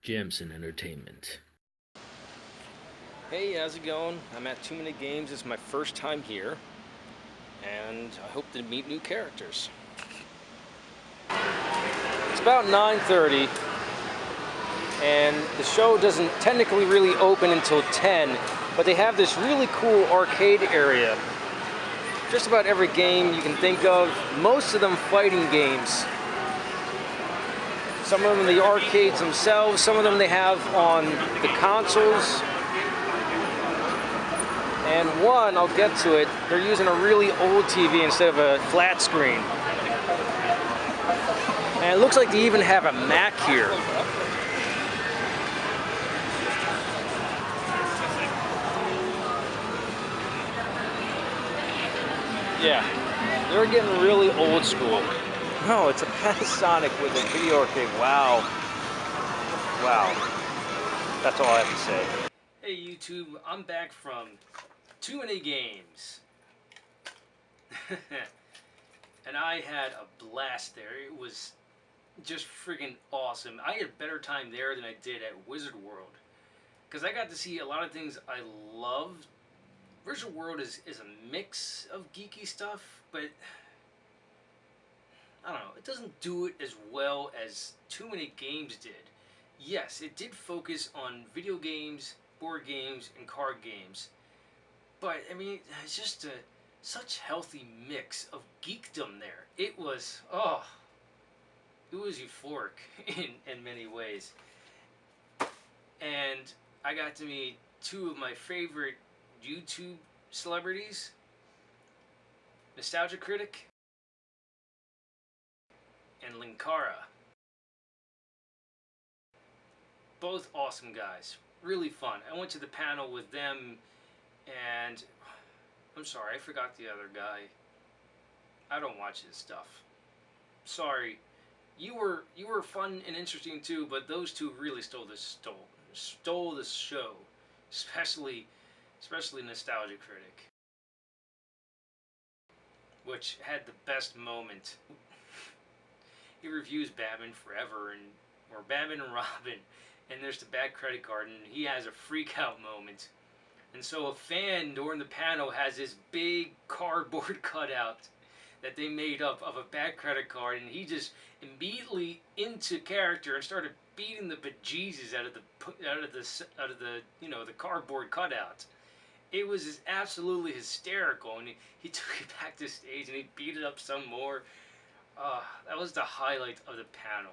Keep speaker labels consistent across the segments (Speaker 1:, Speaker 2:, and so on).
Speaker 1: Jamsin Entertainment.
Speaker 2: Hey, how's it going? I'm at Too Many Games. It's my first time here, and I hope to meet new characters. It's about 9:30, and the show doesn't technically really open until 10, but they have this really cool arcade area. Just about every game you can think of, most of them fighting games. Some of them in the arcades themselves, some of them they have on the consoles. And one, I'll get to it, they're using a really old TV instead of a flat screen. And it looks like they even have a Mac here. Yeah, they're getting really old school. No, it's a Panasonic with a video arcade. Wow. Wow. That's all I have to say. Hey YouTube, I'm back from Too Many Games. And I had a blast there. It was just freaking awesome. I had a better time there than I did at Wizard World. Because I got to see a lot of things I loved. Wizard World is a mix of geeky stuff, but I don't know, it doesn't do it as well as Too Many Games did. Yes, it did focus on video games, board games, and card games. But, I mean, it's just such healthy mix of geekdom there. It was euphoric in many ways. And I got to meet two of my favorite YouTube celebrities, Nostalgia Critic and Linkara. Both awesome guys. Really fun. I went to the panel with them, and I'm sorry, I forgot the other guy. I don't watch his stuff. Sorry. You were fun and interesting too, but those two really stole the show, especially Nostalgia Critic, which had the best moment. He reviews Batman Forever or Batman and Robin, and there's the bad credit card, and he has a freak out moment. And so a fan during the panel has this big cardboard cutout that they made up of a bad credit card, and he just immediately into character and started beating the bejesus out of the the cardboard cutout. It was just absolutely hysterical, and he took it back to stage and he beat it up some more. That was the highlight of the panel.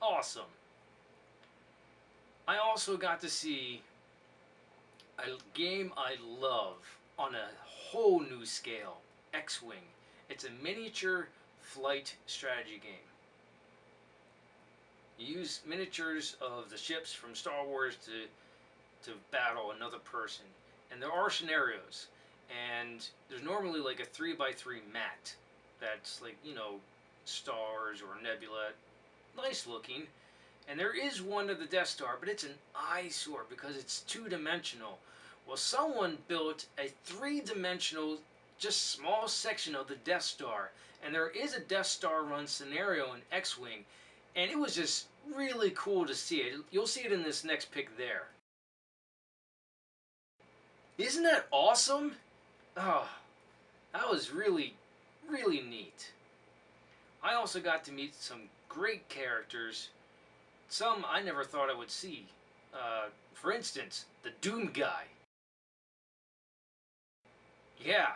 Speaker 2: Awesome. I also got to see a game I love on a whole new scale, X-Wing. It's a miniature flight strategy game. You use miniatures of the ships from Star Wars to battle another person. And there are scenarios. And there's normally like a 3x3 mat that's like, stars or nebula. Nice looking. And there is one of the Death Star, but it's an eyesore because it's two-dimensional. Well, someone built a three-dimensional, just small section of the Death Star. And there is a Death Star run scenario in X-Wing. And it was just really cool to see it. You'll see it in this next pic there. Isn't that awesome? Oh, that was really, really neat. I also got to meet some great characters. Some I never thought I would see. For instance, the Doom guy. Yeah.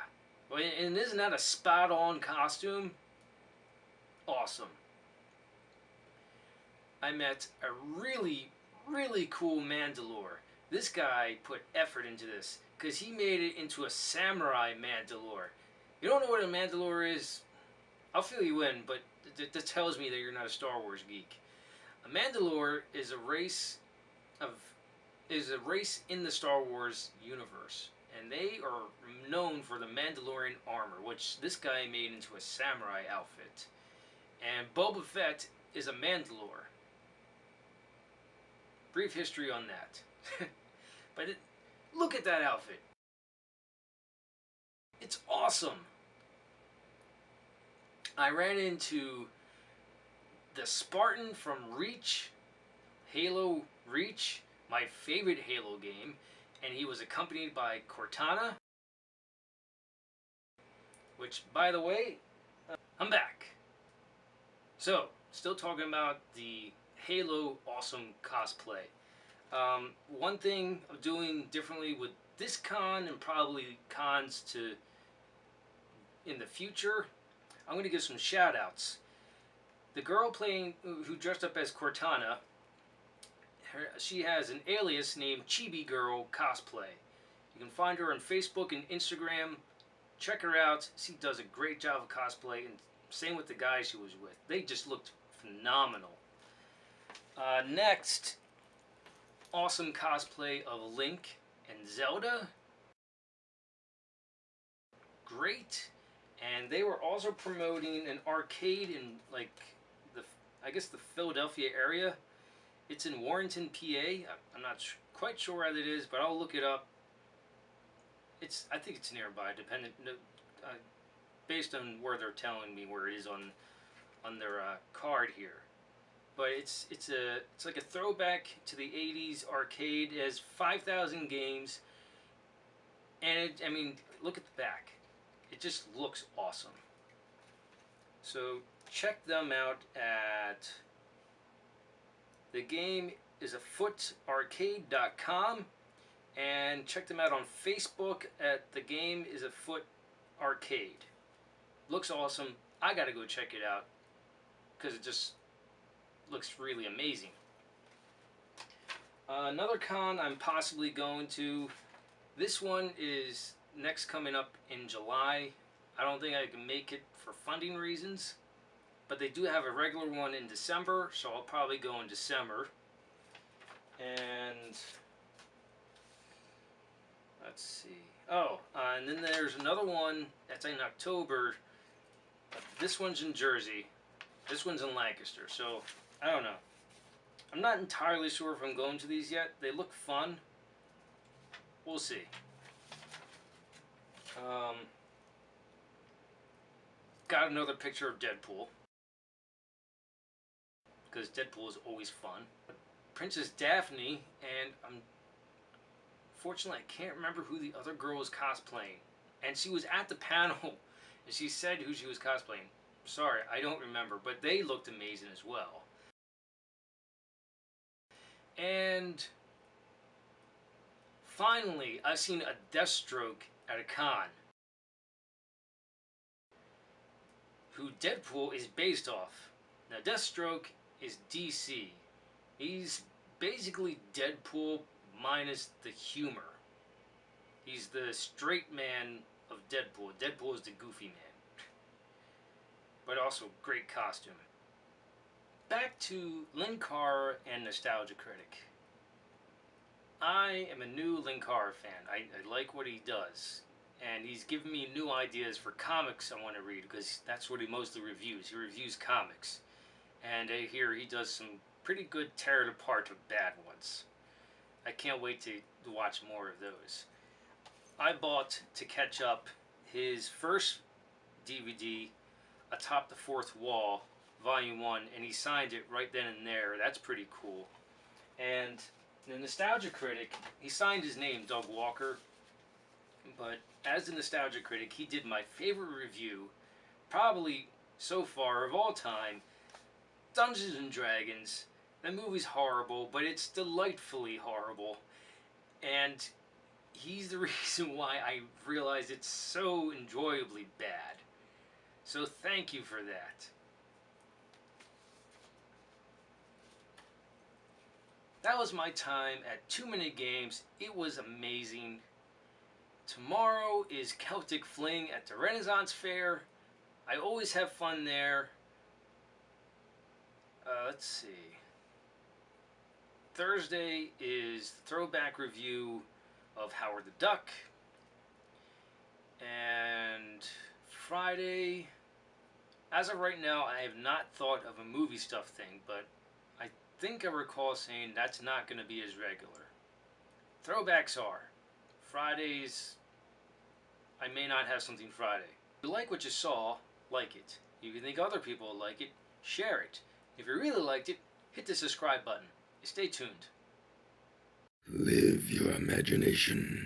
Speaker 2: And isn't that a spot-on costume? Awesome. I met a really, really cool Mandalore. This guy put effort into this because he made it into a samurai Mandalore. You don't know what a Mandalore is? I'll fill you in, but that tells me that you're not a Star Wars geek. A Mandalore is a race in the Star Wars universe, and they are known for the Mandalorian armor, which this guy made into a samurai outfit. And Boba Fett is a Mandalore. Brief history on that. But look at that outfit. It's awesome. I ran into the Spartan from Reach Halo Reach, my favorite Halo game, and he was accompanied by Cortana, which, by the way, I'm back. So, still talking about the Halo awesome cosplay. One thing I'm doing differently with this con and probably cons to in the future, I'm going to give some shout outs. The girl playing, who dressed up as Cortana, she has an alias named Chibi Girl Cosplay. You can find her on Facebook and Instagram. Check her out. She does a great job of cosplay, and same with the guys she was with. They just looked phenomenal. Next, awesome cosplay of Link and Zelda. Great. And they were also promoting an arcade in, like, I guess the Philadelphia area. It's in Warrenton, PA. I'm not quite sure where it is, but I'll look it up. I think it's nearby, based on where they're telling me where it is on their card here. But it's like a throwback to the '80s arcade. It has 5,000 games, and I mean, look at the back. It just looks awesome. So check them out at, the game is afootarcade.com, and check them out on Facebook at The Game Is Afoot Arcade. Looks awesome. I gotta go check it out because it just looks really amazing. Another con I'm possibly going to, this one is next coming up in July. I don't think I can make it for funding reasons, but they do have a regular one in December, so I'll probably go in December. And let's see. Oh, and then there's another one that's in October. This one's in Jersey. This one's in Lancaster. So I don't know. I'm not entirely sure if I'm going to these yet. They look fun. We'll see. Got another picture of Deadpool, because Deadpool is always fun. Princess Daphne, and fortunately I can't remember who the other girl was cosplaying. And she was at the panel, and she said who she was cosplaying. Sorry, I don't remember, but they looked amazing as well. And finally, I've seen a Deathstroke at a con, who Deadpool is based off. Now, Deathstroke is DC. He's basically Deadpool minus the humor. He's the straight man of Deadpool. Deadpool is the goofy man. But also great costume. Back to Linkar and Nostalgia Critic. I am a new Linkar fan. I like what he does. And he's given me new ideas for comics I want to read, because that's what he mostly reviews. He reviews comics. And I hear he does some pretty good tear it apart of bad ones. I can't wait to watch more of those. I bought, to catch up, his first DVD, Atop the Fourth Wall, Volume 1, and he signed it right then and there. That's pretty cool. And the Nostalgia Critic, he signed his name, Doug Walker, but as the Nostalgia Critic, he did my favorite review, probably so far of all time, Dungeons and Dragons. That movie's horrible, but it's delightfully horrible. And he's the reason why I realized it's so enjoyably bad. So thank you for that. That was my time at 2 Minute Games. It was amazing. Tomorrow is Celtic Fling at the Renaissance Fair. I always have fun there. Let's see. Thursday is the throwback review of Howard the Duck. And Friday, as of right now, I have not thought of a movie stuff thing, but I think I recall saying that's not going to be as regular. Throwbacks are. Fridays, I may not have something Friday. If you like what you saw, like it. If you think other people will like it, share it. If you really liked it, hit the subscribe button. Stay tuned.
Speaker 1: Live your imagination.